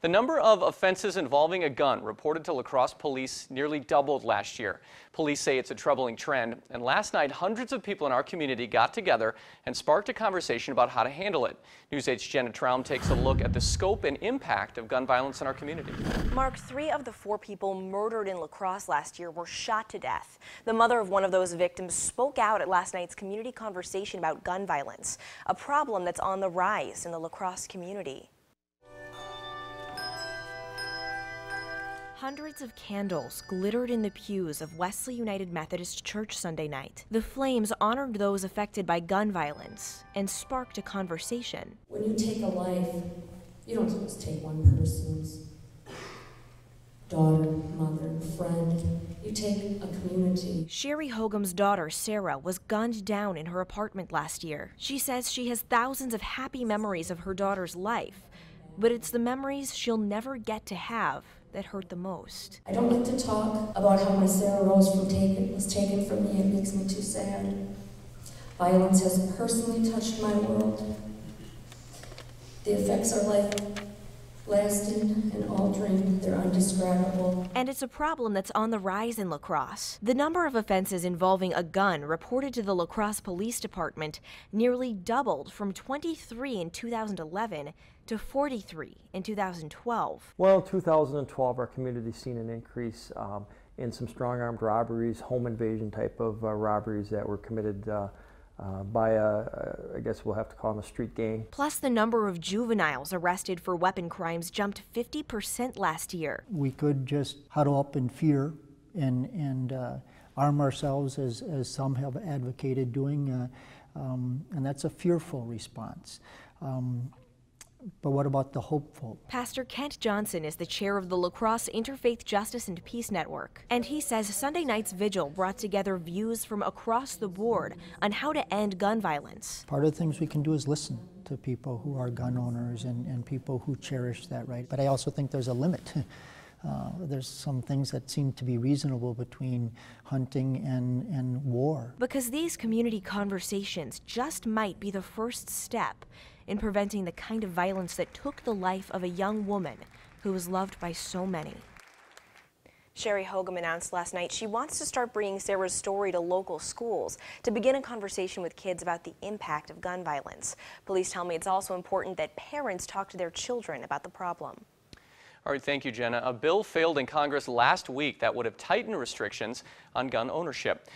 The number of offenses involving a gun reported to La Crosse police nearly doubled last year. Police say it's a troubling trend, and last night hundreds of people in our community got together and sparked a conversation about how to handle it. News 8's Jenna Traum takes a look at the scope and impact of gun violence in our community. Mark, 3 of the 4 people murdered in La Crosse last year were shot to death. The mother of one of those victims spoke out at last night's community conversation about gun violence, a problem that's on the rise in the La Crosse community. Hundreds of candles glittered in the pews of Wesley United Methodist Church Sunday night. The flames honored those affected by gun violence and sparked a conversation. When you take a life, you don't just take one person's daughter, mother, friend. You take a community. Sherry Hogan's daughter, Sarah, was gunned down in her apartment last year. She says she has thousands of happy memories of her daughter's life, but it's the memories she'll never get to have that hurt the most. I don't like to talk about how my Sarah Rose was taken from me. It makes me too sad. Violence has personally touched my world. The effects are lasting and altering. They're undescribable. And it's a problem that's on the rise in La Crosse. The number of offenses involving a gun reported to the La Crosse Police Department nearly doubled from 23 in 2011 to 43 in 2012. Well, in 2012, our community's seen an increase in some strong armed robberies, home invasion type of robberies that were committed by I guess we'll have to call them a street gang. Plus, the number of juveniles arrested for weapon crimes jumped 50% last year. We could just huddle up in fear and arm ourselves, as some have advocated doing, and that's a fearful response. But what about the hopeful? Pastor Kent Johnson is the chair of the La Crosse Interfaith Justice and Peace Network, and he says Sunday night's vigil brought together views from across the board on how to end gun violence. Part of the things we can do is listen to people who are gun owners and people who cherish that right. But I also think there's a limit. There's some things that seem to be reasonable between hunting and war. Because these community conversations just might be the first step in preventing the kind of violence that took the life of a young woman who was loved by so many. Sherry Hogan announced last night she wants to start bringing Sarah's story to local schools to begin a conversation with kids about the impact of gun violence. Police tell me it's also important that parents talk to their children about the problem. All right, thank you, Jenna. A bill failed in Congress last week that would have tightened restrictions on gun ownership.